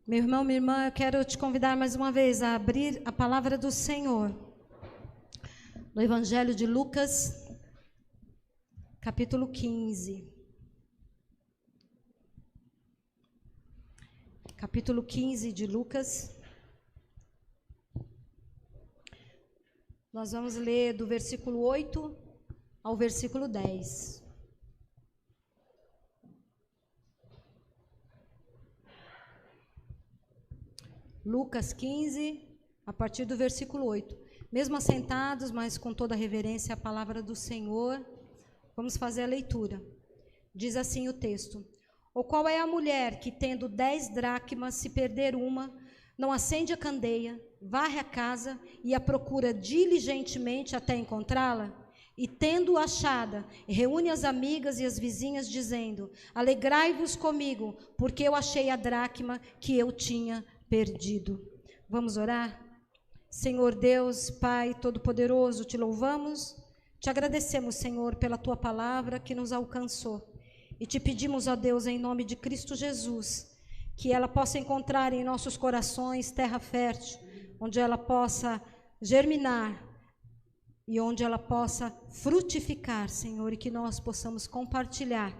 Meu irmão, minha irmã, eu quero te convidar mais uma vez a abrir a palavra do Senhor no Evangelho de Lucas, capítulo 15. Capítulo 15 de Lucas. Nós vamos ler do versículo 8 ao versículo 10. Lucas 15, a partir do versículo 8. Mesmo assentados, mas com toda a reverência à palavra do Senhor, vamos fazer a leitura. Diz assim o texto: Ou qual é a mulher que, tendo 10 dracmas, se perder uma, não acende a candeia, varre a casa e a procura diligentemente até encontrá-la? E, tendo achada, reúne as amigas e as vizinhas, dizendo: Alegrai-vos comigo, porque eu achei a dracma que eu tinha perdido. Vamos orar? Senhor Deus, Pai Todo-Poderoso, te louvamos, te agradecemos, Senhor, pela tua palavra que nos alcançou. E te pedimos, ó Deus, em nome de Cristo Jesus, que ela possa encontrar em nossos corações terra fértil, onde ela possa germinar e onde ela possa frutificar, Senhor, e que nós possamos compartilhar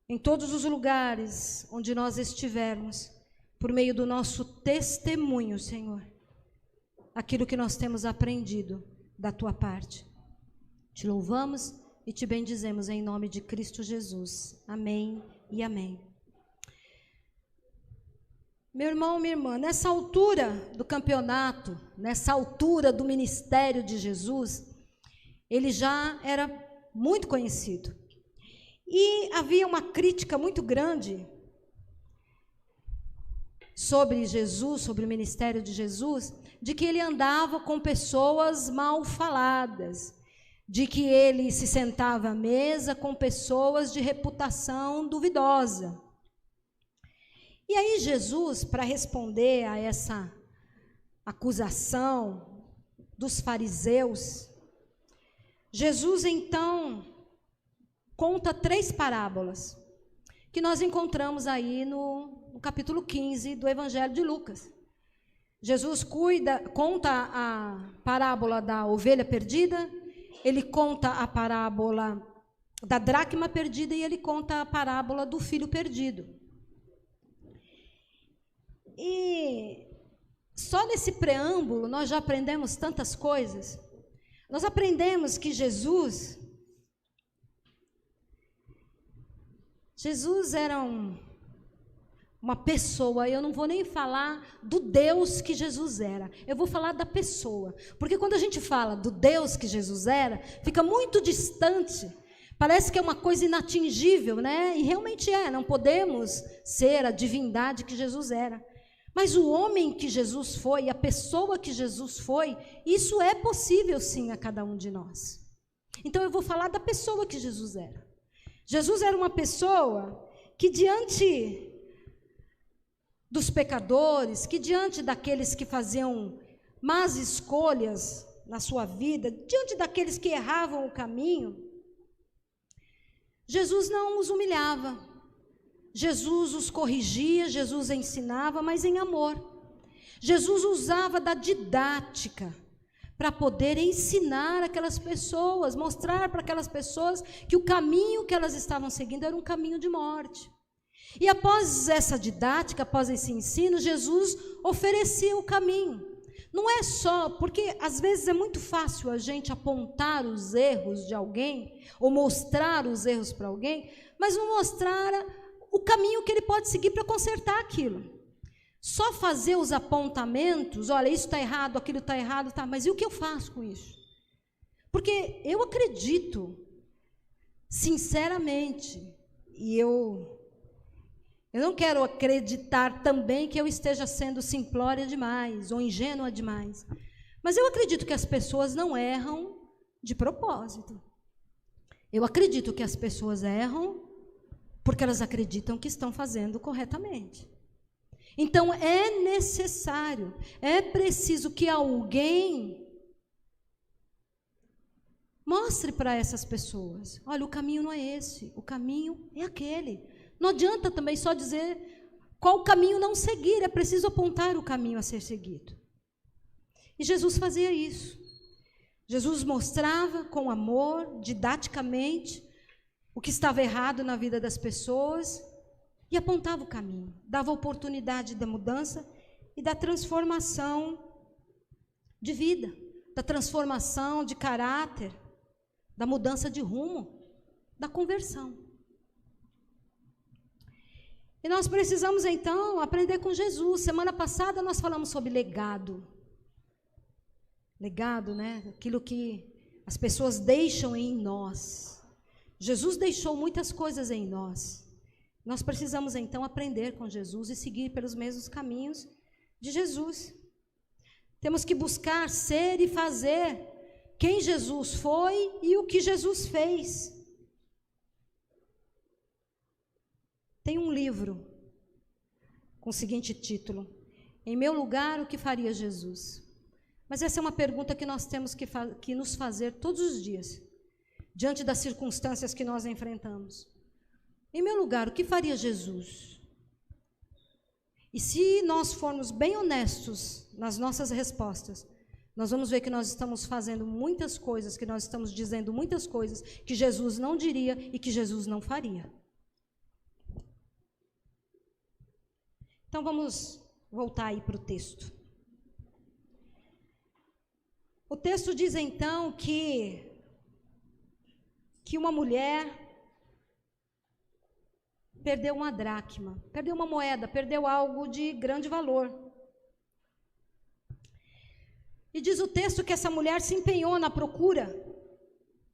em todos os lugares onde nós estivermos, por meio do nosso testemunho, Senhor, aquilo que nós temos aprendido da tua parte. Te louvamos e te bendizemos em nome de Cristo Jesus. Amém e amém. Meu irmão, minha irmã, nessa altura do campeonato, nessa altura do ministério de Jesus, ele já era muito conhecido. E havia uma crítica muito grande sobre Jesus, sobre o ministério de Jesus, de que ele andava com pessoas mal faladas, de que ele se sentava à mesa com pessoas de reputação duvidosa. E aí Jesus, para responder a essa acusação dos fariseus, Jesus então conta 3 parábolas, que nós encontramos aí no capítulo 15 do Evangelho de Lucas. Jesus conta a parábola da ovelha perdida, ele conta a parábola da dracma perdida e ele conta a parábola do filho perdido. E só nesse preâmbulo nós já aprendemos tantas coisas. Nós aprendemos que Jesus era uma pessoa. Eu não vou nem falar do Deus que Jesus era, eu vou falar da pessoa, porque quando a gente fala do Deus que Jesus era, fica muito distante, parece que é uma coisa inatingível, né? E realmente não podemos ser a divindade que Jesus era, mas o homem que Jesus foi, a pessoa que Jesus foi, isso é possível sim a cada um de nós. Então eu vou falar da pessoa que Jesus era. Jesus era uma pessoa que, diante dos pecadores, que diante daqueles que faziam más escolhas na sua vida, diante daqueles que erravam o caminho, Jesus não os humilhava, Jesus os corrigia, Jesus ensinava, mas em amor. Jesus usava da didática para poder ensinar aquelas pessoas, mostrar para aquelas pessoas que o caminho que elas estavam seguindo era um caminho de morte. E após essa didática, após esse ensino, Jesus oferecia o caminho. Não é só, porque às vezes é muito fácil a gente apontar os erros de alguém, ou mostrar os erros para alguém, mas não mostrar o caminho que ele pode seguir para consertar aquilo. Só fazer os apontamentos, olha, isso está errado, aquilo está errado, tá, mas e o que eu faço com isso? Porque eu acredito, sinceramente, e eu não quero acreditar também que eu esteja sendo simplória demais, ou ingênua demais, mas eu acredito que as pessoas não erram de propósito. Eu acredito que as pessoas erram porque elas acreditam que estão fazendo corretamente. Então é necessário, é preciso que alguém mostre para essas pessoas: olha, o caminho não é esse, o caminho é aquele. Não adianta também só dizer qual caminho não seguir, é preciso apontar o caminho a ser seguido. E Jesus fazia isso. Jesus mostrava com amor, didaticamente, o que estava errado na vida das pessoas e apontava o caminho, dava oportunidade da mudança e da transformação de vida, da transformação de caráter, da mudança de rumo, da conversão. E nós precisamos, então, aprender com Jesus. Semana passada nós falamos sobre legado. Legado, né? Aquilo que as pessoas deixam em nós. Jesus deixou muitas coisas em nós. Nós precisamos, então, aprender com Jesus e seguir pelos mesmos caminhos de Jesus. Temos que buscar ser e fazer quem Jesus foi e o que Jesus fez. Tem um livro com o seguinte título: Em meu lugar, o que faria Jesus? Mas essa é uma pergunta que nós temos que nos fazer todos os dias, diante das circunstâncias que nós enfrentamos. Em meu lugar, o que faria Jesus? E se nós formos bem honestos nas nossas respostas, nós vamos ver que nós estamos fazendo muitas coisas, que nós estamos dizendo muitas coisas que Jesus não diria e que Jesus não faria. Então vamos voltar aí para o texto. O texto diz então que uma mulher perdeu uma dracma, perdeu uma moeda, perdeu algo de grande valor. E diz o texto que essa mulher se empenhou na procura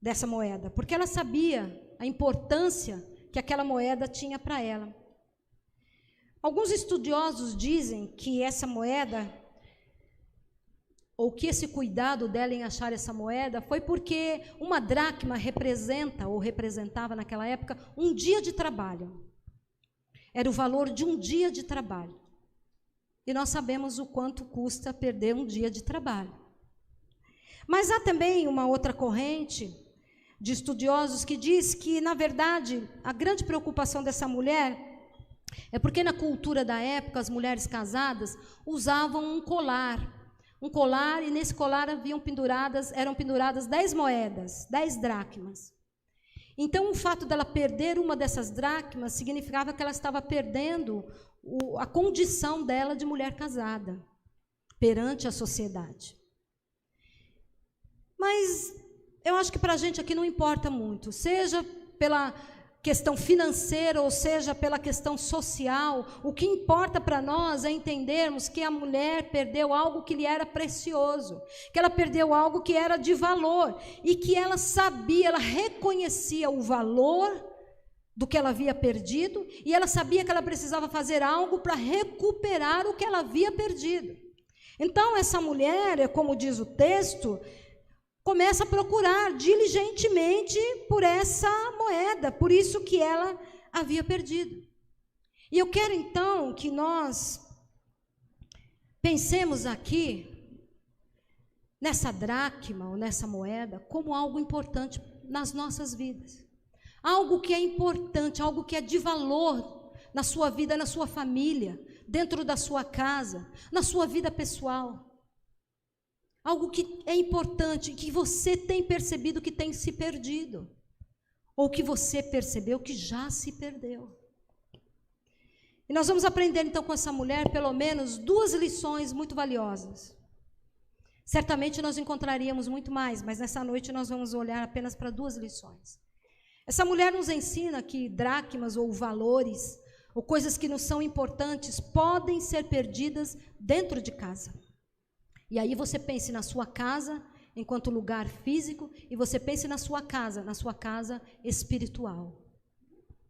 dessa moeda, porque ela sabia a importância que aquela moeda tinha para ela. Alguns estudiosos dizem que essa moeda, ou que esse cuidado dela em achar essa moeda, foi porque uma dracma representa, ou representava naquela época, um dia de trabalho. Era o valor de um dia de trabalho. E nós sabemos o quanto custa perder um dia de trabalho. Mas há também uma outra corrente de estudiosos que diz que, na verdade, a grande preocupação dessa mulher é porque na cultura da época as mulheres casadas usavam um colar, e nesse colar eram penduradas 10 moedas, 10 dracmas. Então o fato dela perder uma dessas dracmas significava que ela estava perdendo a condição dela de mulher casada perante a sociedade. Mas eu acho que para a gente aqui não importa muito, seja pela questão financeira, ou seja, pela questão social. O que importa para nós é entendermos que a mulher perdeu algo que lhe era precioso, que ela perdeu algo que era de valor, e que ela sabia, ela reconhecia o valor do que ela havia perdido, e ela sabia que ela precisava fazer algo para recuperar o que ela havia perdido. Então essa mulher, como diz o texto, começa a procurar diligentemente por essa moeda, por isso que ela havia perdido. E eu quero então que nós pensemos aqui nessa dracma ou nessa moeda como algo importante nas nossas vidas. Algo que é importante, algo que é de valor na sua vida, na sua família, dentro da sua casa, na sua vida pessoal. Algo que é importante, que você tem percebido que tem se perdido, ou que você percebeu que já se perdeu. E nós vamos aprender então com essa mulher pelo menos 2 lições muito valiosas. Certamente nós encontraríamos muito mais, mas nessa noite nós vamos olhar apenas para 2 lições. Essa mulher nos ensina que dracmas ou valores, ou coisas que nos são importantes, podem ser perdidas dentro de casa. E aí você pense na sua casa enquanto lugar físico, e você pense na sua casa espiritual,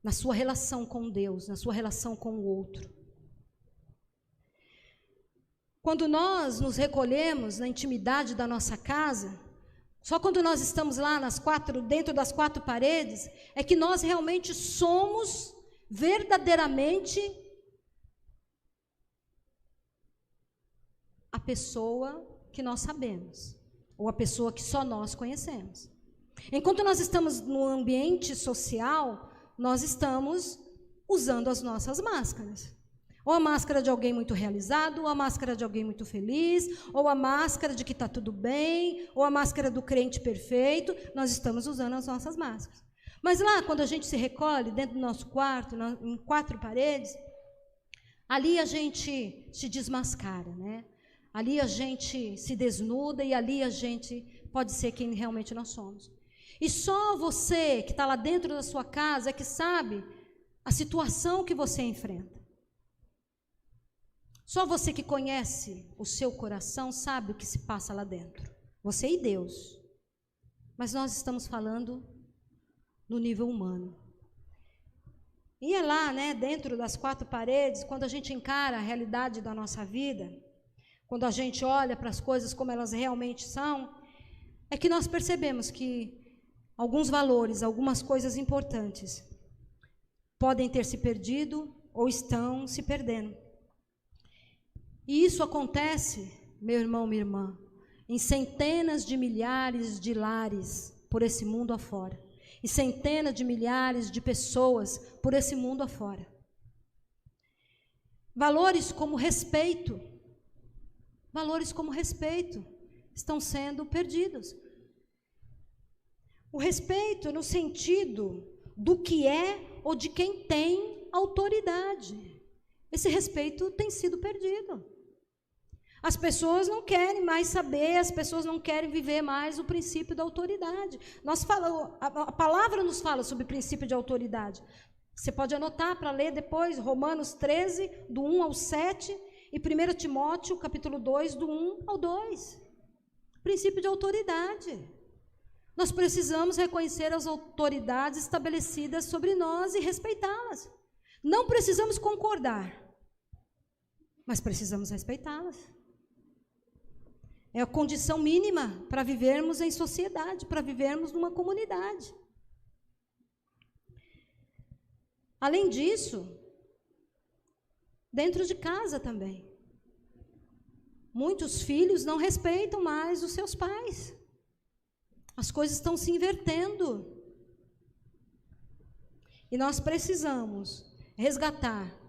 na sua relação com Deus, na sua relação com o outro. Quando nós nos recolhemos na intimidade da nossa casa, só quando nós estamos lá dentro das 4 paredes, é que nós realmente somos verdadeiramente a pessoa que nós sabemos, ou a pessoa que só nós conhecemos. Enquanto nós estamos no ambiente social, nós estamos usando as nossas máscaras. Ou a máscara de alguém muito realizado, ou a máscara de alguém muito feliz, ou a máscara de que está tudo bem, ou a máscara do crente perfeito. Nós estamos usando as nossas máscaras. Mas lá, quando a gente se recolhe dentro do nosso quarto, em 4 paredes, ali a gente se desmascara, né? Ali a gente se desnuda e ali a gente pode ser quem realmente nós somos. E só você que está lá dentro da sua casa é que sabe a situação que você enfrenta. Só você que conhece o seu coração sabe o que se passa lá dentro. Você e Deus. Mas nós estamos falando no nível humano. E é lá, né, dentro das 4 paredes, quando a gente encara a realidade da nossa vida, quando a gente olha para as coisas como elas realmente são, é que nós percebemos que alguns valores, algumas coisas importantes podem ter se perdido ou estão se perdendo. E isso acontece, meu irmão, minha irmã, em centenas de milhares de lares por esse mundo afora. E centenas de milhares de pessoas por esse mundo afora. Valores como respeito estão sendo perdidos. O respeito no sentido do que é ou de quem tem autoridade. Esse respeito tem sido perdido. As pessoas não querem mais saber, as pessoas não querem viver mais o princípio da autoridade. A palavra nos fala sobre o princípio de autoridade. Você pode anotar para ler depois, Romanos 13, do 1 ao 7, e 1 Timóteo, capítulo 2, do 1 ao 2. Princípio de autoridade. Nós precisamos reconhecer as autoridades estabelecidas sobre nós e respeitá-las. Não precisamos concordar, mas precisamos respeitá-las. É a condição mínima para vivermos em sociedade, para vivermos numa comunidade. Além disso, dentro de casa também. Muitos filhos não respeitam mais os seus pais. As coisas estão se invertendo. E nós precisamos resgatar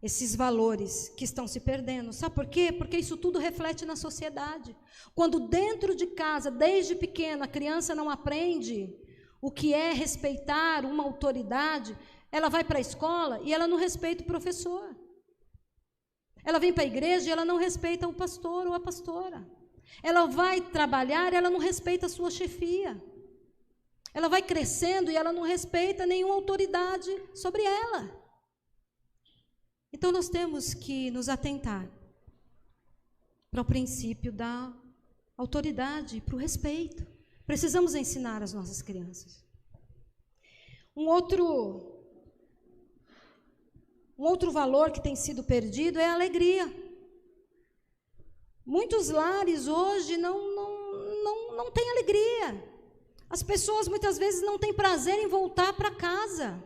esses valores que estão se perdendo. Sabe por quê? Porque isso tudo reflete na sociedade. Quando dentro de casa, desde pequena, a criança não aprende o que é respeitar uma autoridade, ela vai para a escola e ela não respeita o professor. Ela vem para a igreja e ela não respeita o pastor ou a pastora. Ela vai trabalhar e ela não respeita a sua chefia. Ela vai crescendo e ela não respeita nenhuma autoridade sobre ela. Então, nós temos que nos atentar para o princípio da autoridade, para o respeito. Precisamos ensinar as nossas crianças. Um outro valor que tem sido perdido é a alegria. Muitos lares hoje não têm alegria. As pessoas muitas vezes não têm prazer em voltar para casa.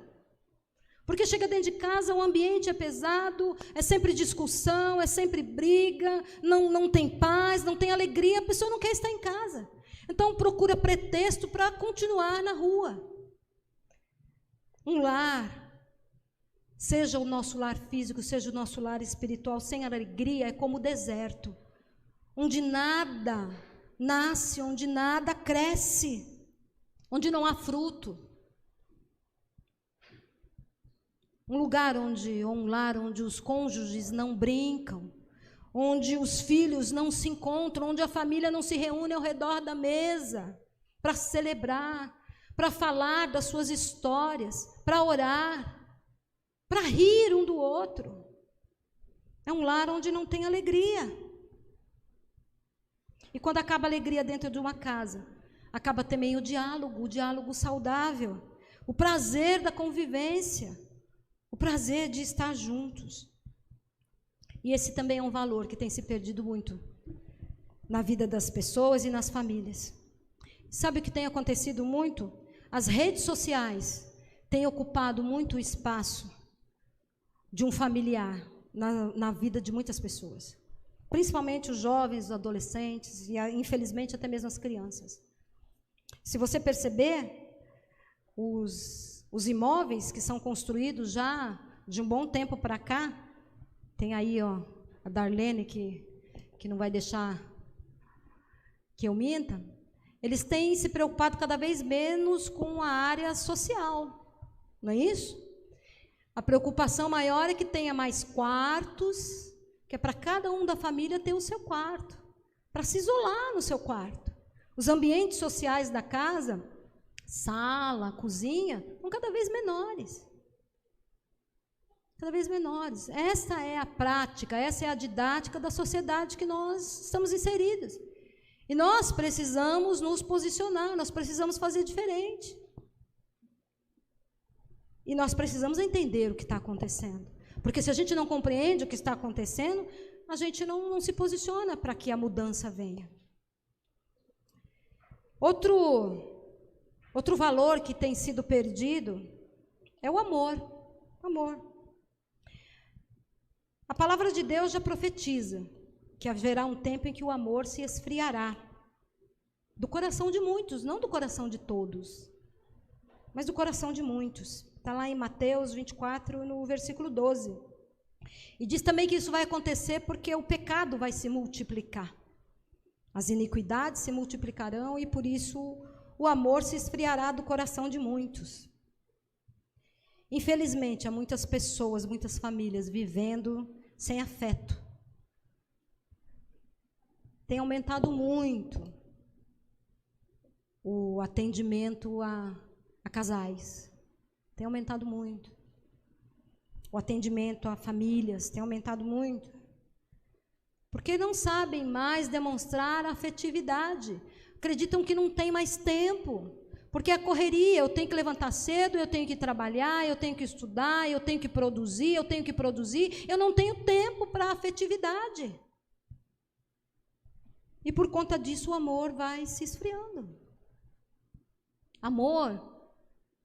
Porque chega dentro de casa, o ambiente é pesado, é sempre discussão, é sempre briga, não tem paz, não tem alegria, a pessoa não quer estar em casa. Então procura pretexto para continuar na rua. Um lar, seja o nosso lar físico, seja o nosso lar espiritual, sem alegria é como o deserto, onde nada nasce, onde nada cresce, onde não há fruto. Um lar onde os cônjuges não brincam, onde os filhos não se encontram, onde a família não se reúne ao redor da mesa para celebrar, para falar das suas histórias, para orar, para rir um do outro. É um lar onde não tem alegria. E quando acaba a alegria dentro de uma casa, acaba também o diálogo saudável, o prazer da convivência, o prazer de estar juntos. E esse também é um valor que tem se perdido muito na vida das pessoas e nas famílias. Sabe o que tem acontecido muito? As redes sociais têm ocupado muito o espaço de um familiar na vida de muitas pessoas. Principalmente os jovens, os adolescentes e, infelizmente, até mesmo as crianças. Se você perceber, os imóveis que são construídos já de um bom tempo para cá, Tem aí, ó, a Darlene, que não vai deixar que eu minta. Eles têm se preocupado cada vez menos com a área social, não é isso? A preocupação maior é que tenha mais quartos, que é para cada um da família ter o seu quarto, para se isolar no seu quarto. Os ambientes sociais da casa, sala, cozinha, são cada vez menores. Cada vez menores. Essa é a prática, essa é a didática da sociedade que nós estamos inseridos. E nós precisamos nos posicionar, nós precisamos fazer diferente. E nós precisamos entender o que está acontecendo. Porque se a gente não compreende o que está acontecendo, a gente não se posiciona para que a mudança venha. Outro valor que tem sido perdido é o amor. Amor. A palavra de Deus já profetiza que haverá um tempo em que o amor se esfriará. Do coração de muitos, não do coração de todos, mas do coração de muitos. Está lá em Mateus 24, no versículo 12. E diz também que isso vai acontecer porque o pecado vai se multiplicar. As iniquidades se multiplicarão e por isso o amor se esfriará do coração de muitos. Infelizmente, há muitas pessoas, muitas famílias vivendo sem afeto. Tem aumentado muito o atendimento a casais. Tem aumentado muito. O atendimento a famílias tem aumentado muito. Porque não sabem mais demonstrar afetividade. Acreditam que não tem mais tempo. Porque a correria, eu tenho que levantar cedo, eu tenho que trabalhar, eu tenho que estudar, eu tenho que produzir, eu não tenho tempo para afetividade. E por conta disso o amor vai se esfriando. Amor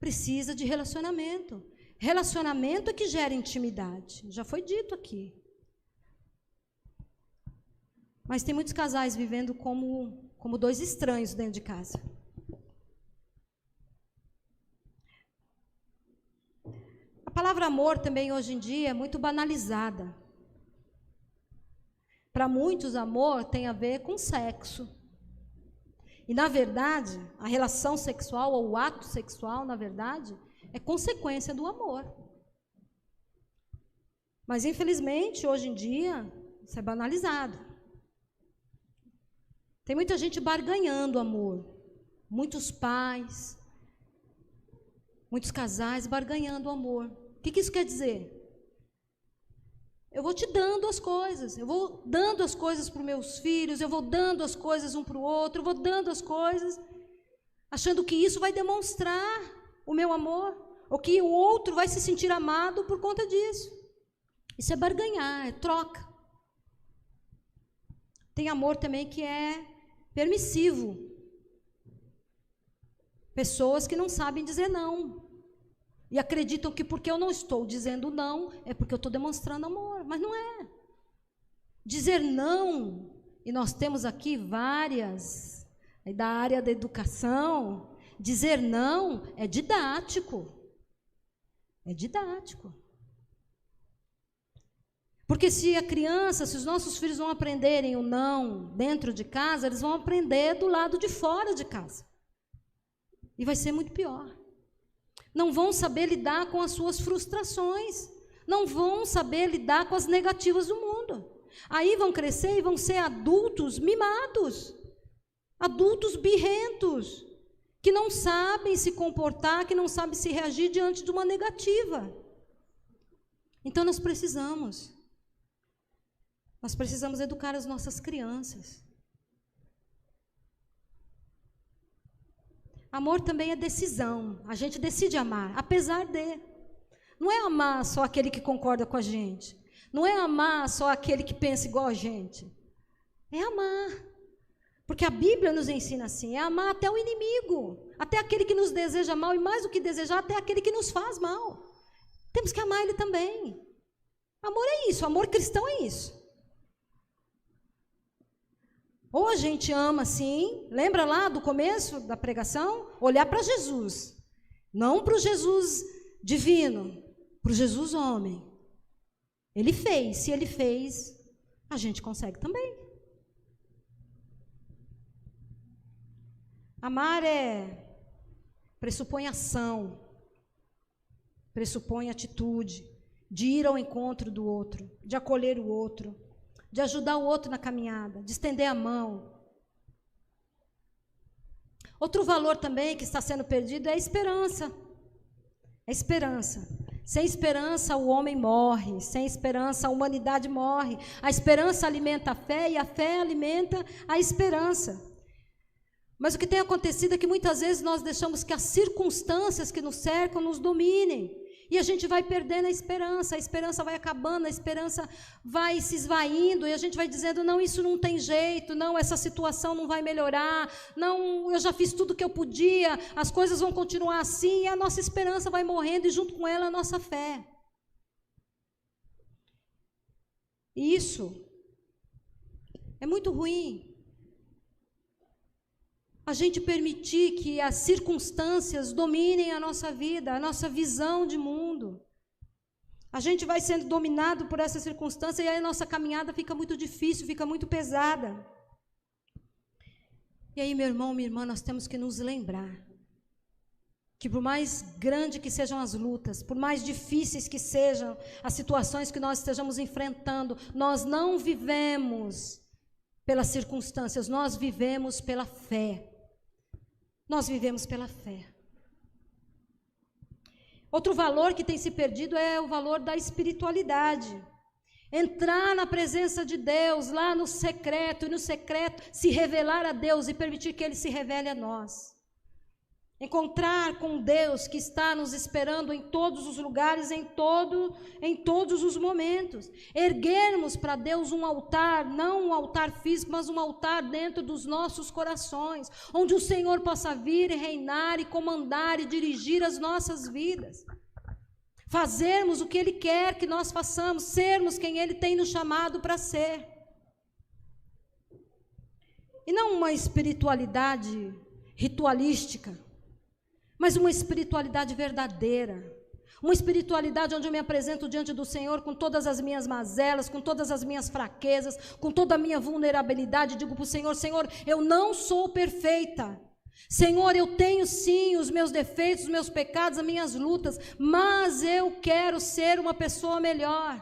precisa de relacionamento. Relacionamento é que gera intimidade. Já foi dito aqui. Mas tem muitos casais vivendo como dois estranhos dentro de casa. A palavra amor também hoje em dia é muito banalizada. Para muitos, amor tem a ver com sexo. E, na verdade, a relação sexual ou o ato sexual, na verdade, é consequência do amor. Mas, infelizmente, hoje em dia, isso é banalizado. Tem muita gente barganhando amor. Muitos pais, muitos casais barganhando amor. O que isso quer dizer? Eu vou te dando as coisas, eu vou dando as coisas para os meus filhos, eu vou dando as coisas um para o outro, eu vou dando as coisas, achando que isso vai demonstrar o meu amor, ou que o outro vai se sentir amado por conta disso. Isso é barganhar, é troca. Tem amor também que é permissivo. Pessoas que não sabem dizer não. E acreditam que porque eu não estou dizendo não, é porque eu estou demonstrando amor. Mas não é. Dizer não, e nós temos aqui várias, da área da educação, dizer não é didático. É didático. Porque se os nossos filhos vão aprenderem o não dentro de casa, eles vão aprender do lado de fora de casa. E vai ser muito pior. Não vão saber lidar com as suas frustrações. Não vão saber lidar com as negativas do mundo. Aí vão crescer e vão ser adultos mimados. Adultos birrentos. Que não sabem se comportar, que não sabem se reagir diante de uma negativa. Então nós precisamos educar as nossas crianças. Amor também é decisão. A gente decide amar, apesar de. Não é amar só aquele que concorda com a gente. Não é amar só aquele que pensa igual a gente. É amar. Porque a Bíblia nos ensina assim, é amar até o inimigo, até aquele que nos deseja mal, e mais do que desejar, até aquele que nos faz mal. Temos que amar ele também. Amor é isso, amor cristão é isso. Ou a gente ama assim, lembra lá do começo da pregação? Olhar para Jesus, não para o Jesus divino, para o Jesus homem. Ele fez, se ele fez, a gente consegue também. Amar pressupõe ação, pressupõe atitude, de ir ao encontro do outro, de acolher o outro, de ajudar o outro na caminhada, de estender a mão. Outro valor também que está sendo perdido é a esperança. A esperança. Sem esperança o homem morre, sem esperança a humanidade morre. A esperança alimenta a fé e a fé alimenta a esperança. Mas o que tem acontecido é que muitas vezes nós deixamos que as circunstâncias que nos cercam nos dominem. E a gente vai perdendo a esperança vai acabando, a esperança vai se esvaindo, e a gente vai dizendo, não, isso não tem jeito, não, essa situação não vai melhorar, não, eu já fiz tudo o que eu podia, as coisas vão continuar assim, e a nossa esperança vai morrendo, e junto com ela a nossa fé. E isso é muito ruim. A gente permitir que as circunstâncias dominem a nossa vida, a nossa visão de mundo. A gente vai sendo dominado por essa circunstância e aí a nossa caminhada fica muito difícil, fica muito pesada. E aí, meu irmão, minha irmã, nós temos que nos lembrar que por mais grande que sejam as lutas, por mais difíceis que sejam as situações que nós estejamos enfrentando, nós não vivemos pelas circunstâncias, nós vivemos pela fé. Nós vivemos pela fé. Outro valor que tem se perdido é o valor da espiritualidade. Entrar na presença de Deus, lá no secreto, e no secreto se revelar a Deus e permitir que Ele se revele a nós. Encontrar com Deus que está nos esperando em todos os lugares, em todos os momentos. Erguermos para Deus um altar, não um altar físico, mas um altar dentro dos nossos corações, onde o Senhor possa vir e reinar e comandar e dirigir as nossas vidas. Fazermos o que Ele quer que nós façamos, sermos quem Ele tem nos chamado para ser. E não uma espiritualidade ritualística, mas uma espiritualidade verdadeira, uma espiritualidade onde eu me apresento diante do Senhor com todas as minhas mazelas, com todas as minhas fraquezas, com toda a minha vulnerabilidade, digo para o Senhor, Senhor, eu não sou perfeita, Senhor, eu tenho sim os meus defeitos, os meus pecados, as minhas lutas, mas eu quero ser uma pessoa melhor,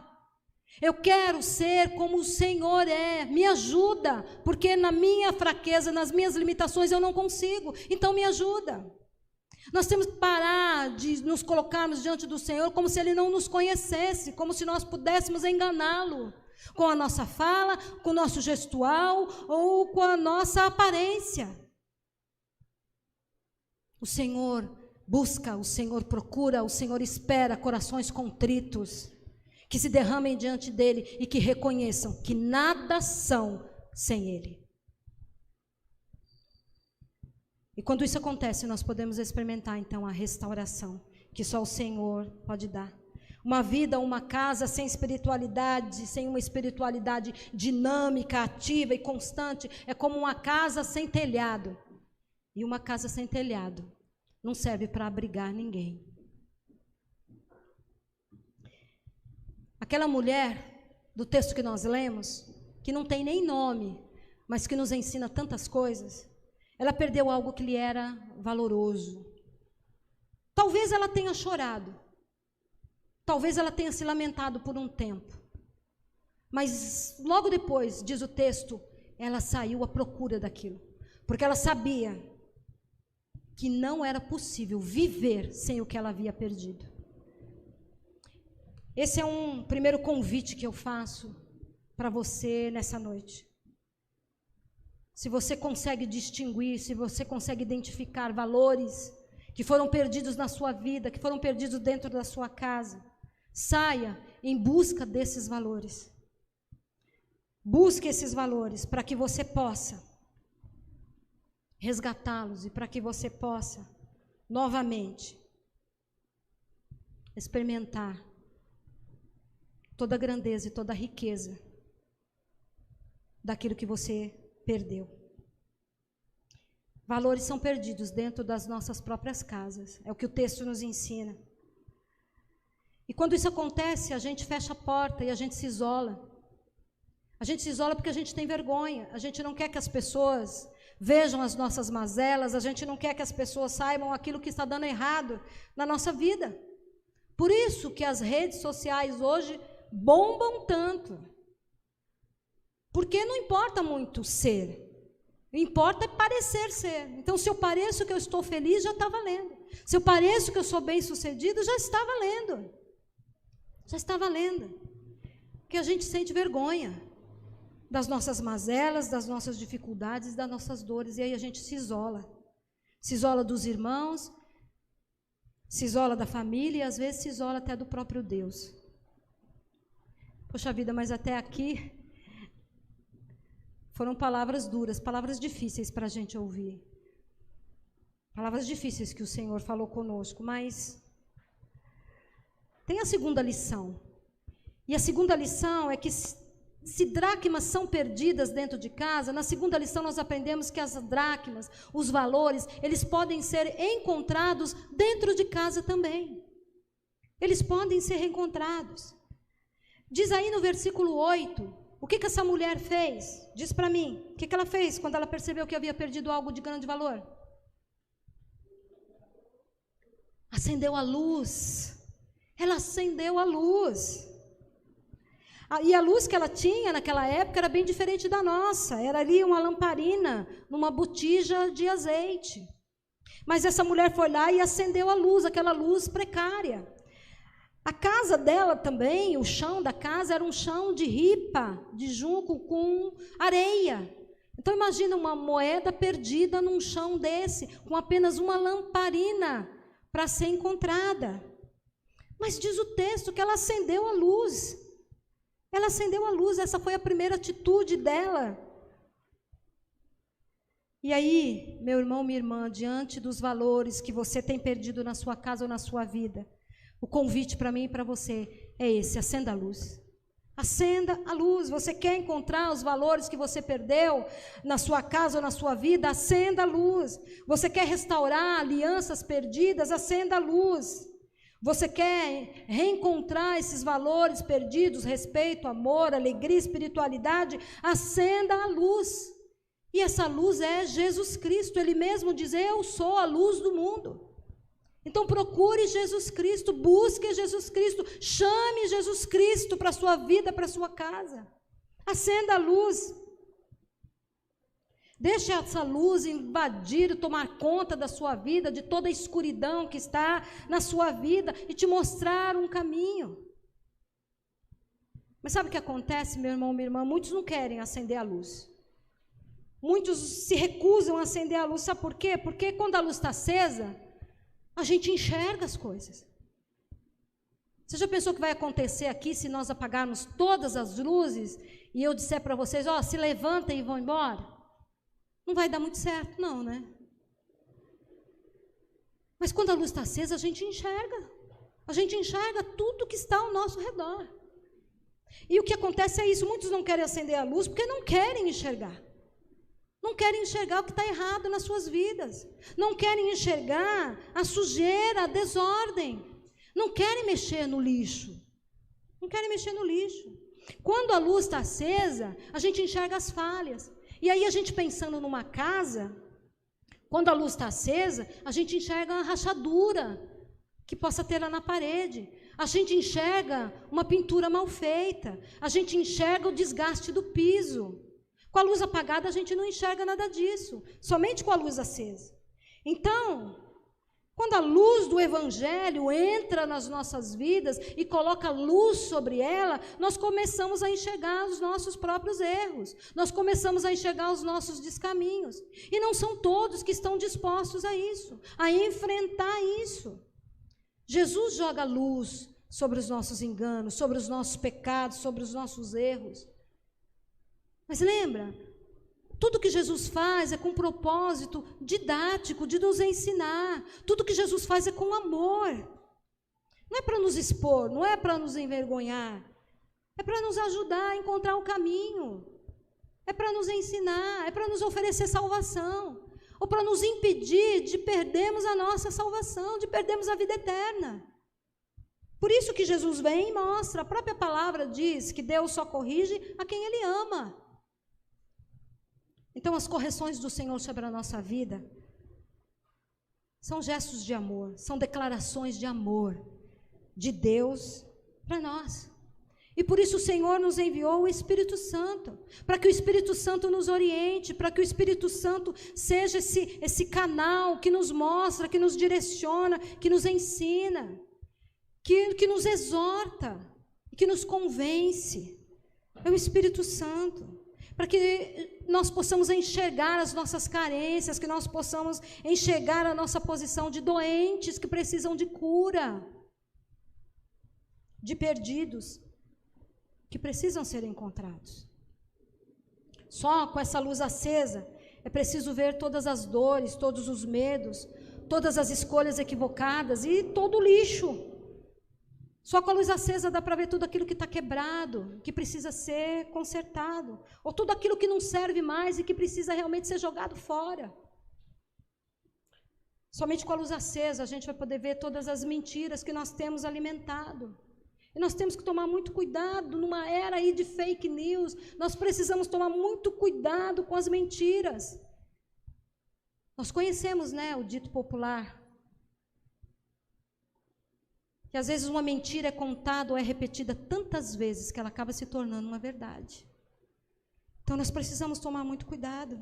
eu quero ser como o Senhor é, me ajuda, porque na minha fraqueza, nas minhas limitações eu não consigo, então me ajuda. Nós temos que parar de nos colocarmos diante do Senhor como se Ele não nos conhecesse, como se nós pudéssemos enganá-lo com a nossa fala, com o nosso gestual ou com a nossa aparência. O Senhor busca, o Senhor procura, o Senhor espera corações contritos, que se derramem diante dEle e que reconheçam que nada são sem Ele. E quando isso acontece, nós podemos experimentar, então, a restauração, que só o Senhor pode dar. Uma vida, uma casa sem espiritualidade, sem uma espiritualidade dinâmica, ativa e constante, é como uma casa sem telhado. E uma casa sem telhado não serve para abrigar ninguém. Aquela mulher, do texto que nós lemos, que não tem nem nome, mas que nos ensina tantas coisas, ela perdeu algo que lhe era valoroso. Talvez ela tenha chorado. Talvez ela tenha se lamentado por um tempo. Mas logo depois, diz o texto, ela saiu à procura daquilo. Porque ela sabia que não era possível viver sem o que ela havia perdido. Esse é um primeiro convite que eu faço para você nessa noite. Se você consegue distinguir, se você consegue identificar valores que foram perdidos na sua vida, que foram perdidos dentro da sua casa, saia em busca desses valores. Busque esses valores para que você possa resgatá-los e para que você possa novamente experimentar toda a grandeza e toda a riqueza daquilo que você perdeu. Valores são perdidos dentro das nossas próprias casas. É o que o texto nos ensina. E quando isso acontece, a gente fecha a porta e a gente se isola. A gente se isola porque a gente tem vergonha, a gente não quer que as pessoas vejam as nossas mazelas, a gente não quer que as pessoas saibam aquilo que está dando errado na nossa vida. Por isso que as redes sociais hoje bombam tanto. Porque não importa muito ser, importa é parecer ser. Então, se eu pareço que eu estou feliz, já está valendo. Se eu pareço que eu sou bem-sucedido, já está valendo. Já está valendo. Porque a gente sente vergonha das nossas mazelas, das nossas dificuldades, das nossas dores, e aí a gente se isola. Se isola dos irmãos, se isola da família e às vezes se isola até do próprio Deus. Poxa vida, mas até aqui foram palavras duras, palavras difíceis para a gente ouvir. Palavras difíceis que o Senhor falou conosco, mas tem a segunda lição. E a segunda lição é que se dracmas são perdidas dentro de casa, na segunda lição nós aprendemos que as dracmas, os valores, eles podem ser encontrados dentro de casa também. Eles podem ser reencontrados. Diz aí no versículo 8, o que essa mulher fez? Diz para mim, o que ela fez quando ela percebeu que havia perdido algo de grande valor? Acendeu a luz. Ela acendeu a luz. E a luz que ela tinha naquela época era bem diferente da nossa. Era ali uma lamparina, numa botija de azeite. Mas essa mulher foi lá e acendeu a luz, aquela luz precária. A casa dela também, o chão da casa era um chão de ripa, de junco com areia. Então imagina uma moeda perdida num chão desse, com apenas uma lamparina para ser encontrada. Mas diz o texto que ela acendeu a luz. Ela acendeu a luz, essa foi a primeira atitude dela. E aí, meu irmão, minha irmã, diante dos valores que você tem perdido na sua casa ou na sua vida, o convite para mim e para você é esse: acenda a luz. Acenda a luz. Você quer encontrar os valores que você perdeu na sua casa ou na sua vida? Acenda a luz. Você quer restaurar alianças perdidas? Acenda a luz. Você quer reencontrar esses valores perdidos, respeito, amor, alegria, espiritualidade? Acenda a luz. E essa luz é Jesus Cristo. Ele mesmo diz: eu sou a luz do mundo. Então procure Jesus Cristo, busque Jesus Cristo, chame Jesus Cristo para a sua vida, para a sua casa. Acenda a luz. Deixe essa luz invadir e tomar conta da sua vida, de toda a escuridão que está na sua vida e te mostrar um caminho. Mas sabe o que acontece, meu irmão, minha irmã? Muitos não querem acender a luz. Muitos se recusam a acender a luz. Sabe por quê? Porque quando a luz está acesa, a gente enxerga as coisas. Você já pensou o que vai acontecer aqui se nós apagarmos todas as luzes e eu disser para vocês: ó, se levantem e vão embora? Não vai dar muito certo, não, né? Mas quando a luz está acesa, a gente enxerga. A gente enxerga tudo que está ao nosso redor. E o que acontece é isso: muitos não querem acender a luz porque não querem enxergar. Não querem enxergar o que está errado nas suas vidas. Não querem enxergar a sujeira, a desordem. Não querem mexer no lixo. Não querem mexer no lixo. Quando a luz está acesa, a gente enxerga as falhas. E aí a gente pensando numa casa, quando a luz está acesa, a gente enxerga uma rachadura que possa ter lá na parede. A gente enxerga uma pintura mal feita. A gente enxerga o desgaste do piso. Com a luz apagada, a gente não enxerga nada disso. Somente com a luz acesa. Então, quando a luz do Evangelho entra nas nossas vidas e coloca luz sobre ela, nós começamos a enxergar os nossos próprios erros. Nós começamos a enxergar os nossos descaminhos. E não são todos que estão dispostos a isso, a enfrentar isso. Jesus joga luz sobre os nossos enganos, sobre os nossos pecados, sobre os nossos erros. Mas lembra, tudo que Jesus faz é com propósito didático, de nos ensinar. Tudo que Jesus faz é com amor. Não é para nos expor, não é para nos envergonhar. É para nos ajudar a encontrar o caminho. É para nos ensinar, é para nos oferecer salvação. Ou para nos impedir de perdermos a nossa salvação, de perdermos a vida eterna. Por isso que Jesus vem e mostra, a própria palavra diz que Deus só corrige a quem Ele ama. Então, as correções do Senhor sobre a nossa vida são gestos de amor, são declarações de amor de Deus para nós. E por isso o Senhor nos enviou o Espírito Santo, para que o Espírito Santo nos oriente, para que o Espírito Santo seja esse canal que nos mostra, que nos direciona, que nos ensina, que nos exorta, que nos convence. É o Espírito Santo, para que nós possamos enxergar as nossas carências, que nós possamos enxergar a nossa posição de doentes que precisam de cura, de perdidos que precisam ser encontrados. Só com essa luz acesa é preciso ver todas as dores, todos os medos, todas as escolhas equivocadas e todo o lixo. Só com a luz acesa dá para ver tudo aquilo que está quebrado, que precisa ser consertado, ou tudo aquilo que não serve mais e que precisa realmente ser jogado fora. Somente com a luz acesa a gente vai poder ver todas as mentiras que nós temos alimentado. E nós temos que tomar muito cuidado, numa era aí de fake news, nós precisamos tomar muito cuidado com as mentiras. Nós conhecemos, né, o dito popular, que às vezes uma mentira é contada ou é repetida tantas vezes que ela acaba se tornando uma verdade. Então nós precisamos tomar muito cuidado.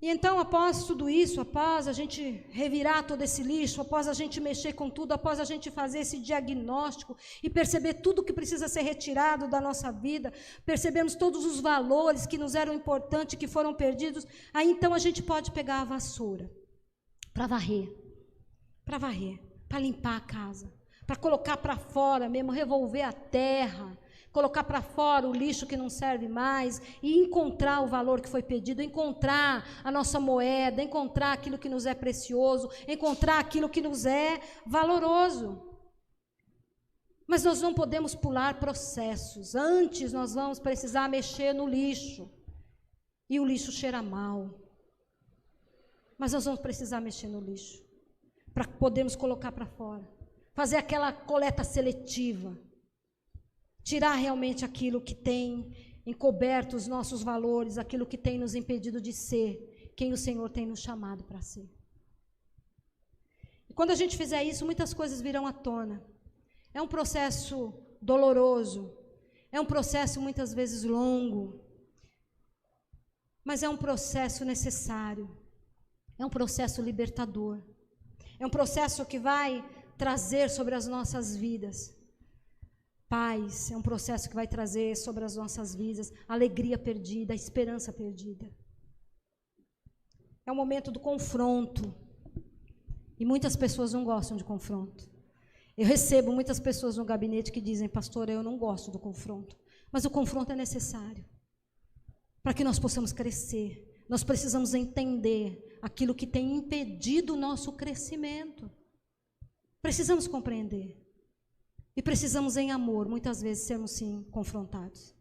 E então, após tudo isso, após a gente revirar todo esse lixo, após a gente mexer com tudo, após a gente fazer esse diagnóstico e perceber tudo que precisa ser retirado da nossa vida, percebemos todos os valores que nos eram importantes, que foram perdidos, aí então a gente pode pegar a vassoura para varrer, para limpar a casa, para colocar para fora mesmo, revolver a terra, colocar para fora o lixo que não serve mais e encontrar o valor que foi pedido, encontrar a nossa moeda, encontrar aquilo que nos é precioso, encontrar aquilo que nos é valoroso. Mas nós não podemos pular processos. Antes nós vamos precisar mexer no lixo. E o lixo cheira mal. Mas nós vamos precisar mexer no lixo para podermos colocar para fora. Fazer aquela coleta seletiva. Tirar realmente aquilo que tem encoberto os nossos valores, aquilo que tem nos impedido de ser quem o Senhor tem nos chamado para ser. E quando a gente fizer isso, muitas coisas virão à tona. É um processo doloroso, é um processo muitas vezes longo, mas é um processo necessário, é um processo libertador, é um processo que vai trazer sobre as nossas vidas paz, é um processo que vai trazer sobre as nossas vidas a alegria perdida, a esperança perdida. É o momento do confronto. E muitas pessoas não gostam de confronto. Eu recebo muitas pessoas no gabinete que dizem: pastor, eu não gosto do confronto. Mas o confronto é necessário para que nós possamos crescer. Nós precisamos entender aquilo que tem impedido o nosso crescimento. Precisamos compreender. E precisamos, em amor, muitas vezes, sermos, sim, confrontados.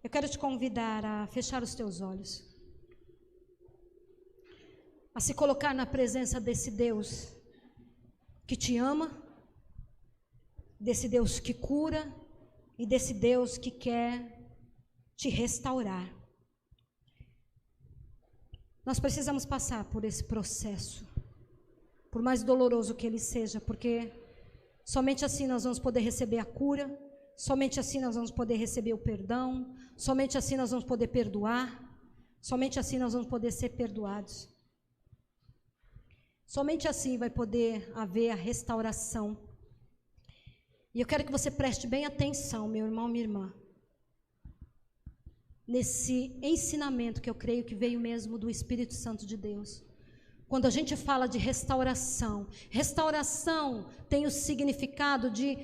Eu quero te convidar a fechar os teus olhos, a se colocar na presença desse Deus que te ama, desse Deus que cura e desse Deus que quer te restaurar. Nós precisamos passar por esse processo, por mais doloroso que ele seja, porque somente assim nós vamos poder receber a cura, somente assim nós vamos poder receber o perdão, somente assim nós vamos poder perdoar, somente assim nós vamos poder ser perdoados. Somente assim vai poder haver a restauração. E eu quero que você preste bem atenção, meu irmão, minha irmã, nesse ensinamento que eu creio que veio mesmo do Espírito Santo de Deus. Quando a gente fala de restauração, restauração tem o significado de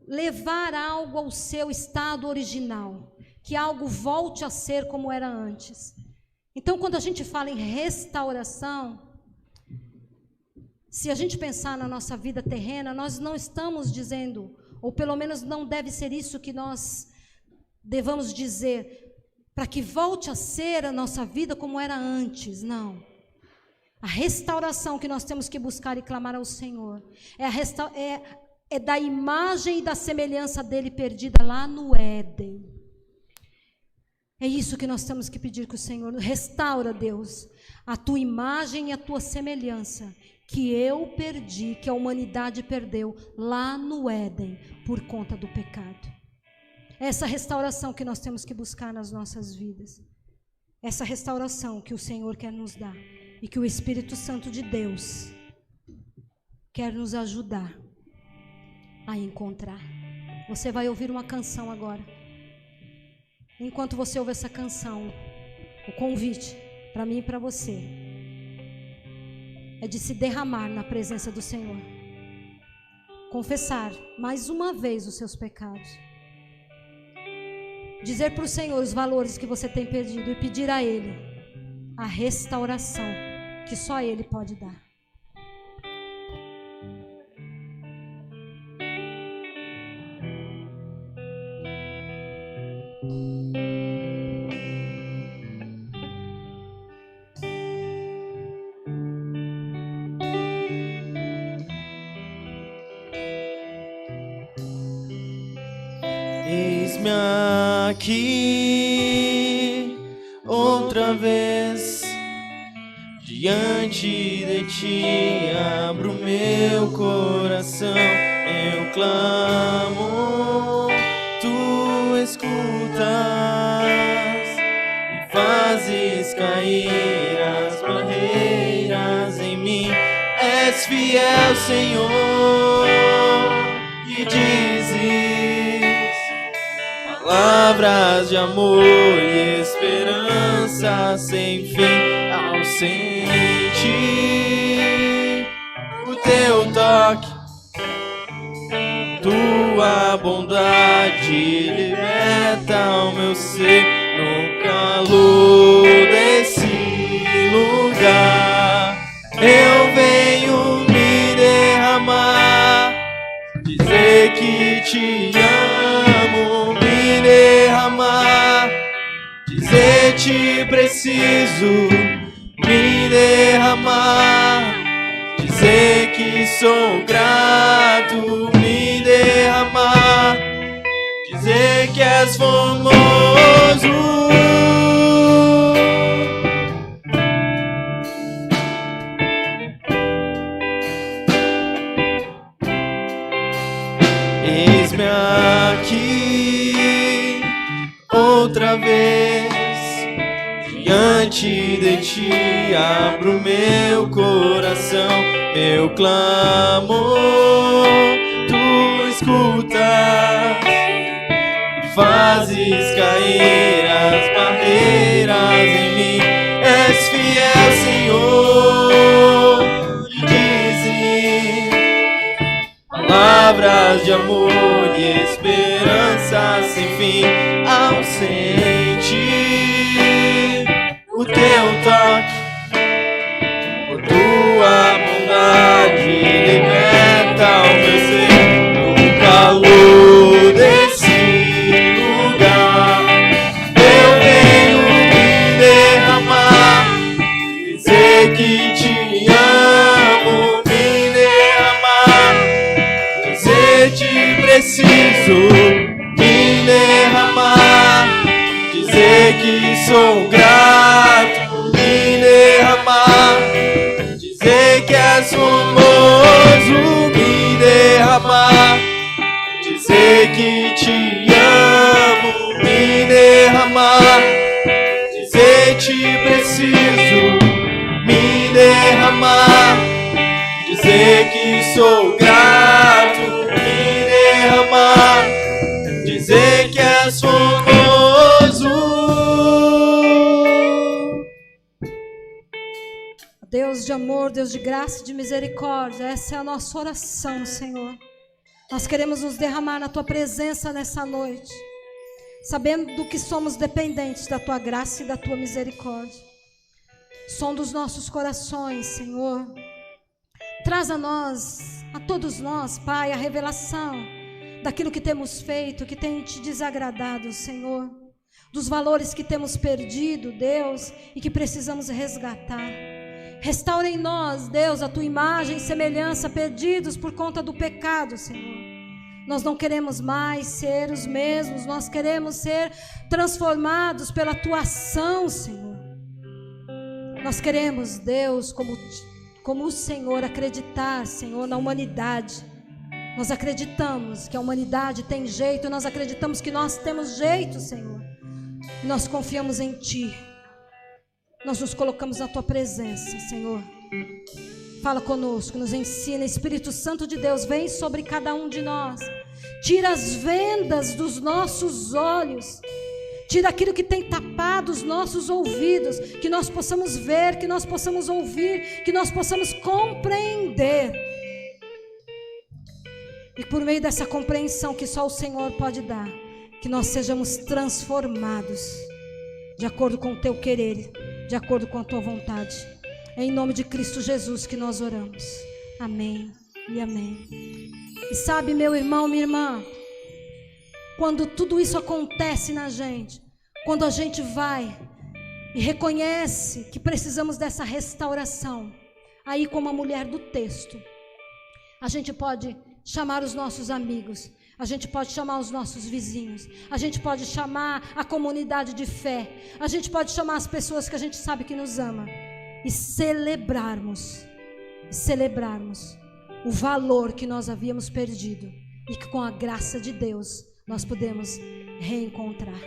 levar algo ao seu estado original, que algo volte a ser como era antes. Então, quando a gente fala em restauração, se a gente pensar na nossa vida terrena, nós não estamos dizendo, ou pelo menos não deve ser isso que nós devamos dizer, para que volte a ser a nossa vida como era antes, não. A restauração que nós temos que buscar e clamar ao Senhor é da imagem e da semelhança dele perdida lá no Éden. É isso que nós temos que pedir que o Senhor restaura, Deus, a tua imagem e a tua semelhança que eu perdi, que a humanidade perdeu lá no Éden por conta do pecado. Essa restauração que nós temos que buscar nas nossas vidas. Essa restauração que o Senhor quer nos dar e que o Espírito Santo de Deus quer nos ajudar a encontrar. Você vai ouvir uma canção agora. Enquanto você ouve essa canção, o convite para mim e para você é de se derramar na presença do Senhor. Confessar mais uma vez os seus pecados. Dizer para o Senhor os valores que você tem perdido e pedir a Ele a restauração que só Ele pode dar. Eis-me aqui outra vez diante de ti, abro meu coração, eu clamo, tu escutas e fazes cair as barreiras em mim. És fiel, Senhor, e dizes palavras de amor e esperança sem fim. Ao sentir o teu toque, tua bondade liberta o meu ser no calor desse lugar. Eu venho me derramar, dizer que te amo, me derramar, dizer te preciso, me derramar, dizer que sou grato, me derramar, dizer que és formoso. Eis-me aqui outra vez diante de ti, abro meu coração, eu clamo, tu escutas e fazes cair as barreiras em mim. És fiel, Senhor, e dizes palavras de amor e esperança sem fim. Ao sentir o teu toque, por tua bondade liberta o meu ser no calor desse lugar. Eu venho me derramar, dizer que te amo, me derramar, dizer te preciso, me derramar, dizer que sou grato, me derramar, dizer que és formoso, me derramar, dizer que te amo, me derramar, dizer te preciso, me derramar, dizer que sou grato, me derramar, dizer que és formoso. Deus de amor, Deus de graça e de misericórdia, essa é a nossa oração, Senhor. Nós queremos nos derramar na Tua presença nessa noite, sabendo que somos dependentes da Tua graça e da Tua misericórdia. Som dos nossos corações, Senhor. Traz a nós, a todos nós, Pai, a revelação daquilo que temos feito, que tem Te desagradado, Senhor. Dos valores que temos perdido, Deus, e que precisamos resgatar. Restaura em nós, Deus, a tua imagem e semelhança, perdidos por conta do pecado, Senhor. Nós não queremos mais ser os mesmos, nós queremos ser transformados pela tua ação, Senhor. Nós queremos, Deus, como o Senhor, acreditar, Senhor, na humanidade. Nós acreditamos que a humanidade tem jeito, nós acreditamos que nós temos jeito, Senhor. E nós confiamos em Ti. Nós nos colocamos na Tua presença, Senhor. Fala conosco, nos ensina. Espírito Santo de Deus, vem sobre cada um de nós. Tira as vendas dos nossos olhos. Tira aquilo que tem tapado os nossos ouvidos. Que nós possamos ver, que nós possamos ouvir, que nós possamos compreender. E por meio dessa compreensão que só o Senhor pode dar, que nós sejamos transformados de acordo com o Teu querer, de acordo com a Tua vontade. É em nome de Cristo Jesus que nós oramos. Amém e amém. E sabe, meu irmão, minha irmã, quando tudo isso acontece na gente, quando a gente vai e reconhece que precisamos dessa restauração, aí como a mulher do texto, a gente pode chamar os nossos amigos, a gente pode chamar os nossos vizinhos, a gente pode chamar a comunidade de fé, a gente pode chamar as pessoas que a gente sabe que nos ama e celebrarmos o valor que nós havíamos perdido e que com a graça de Deus nós podemos reencontrar.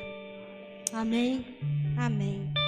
Amém? Amém.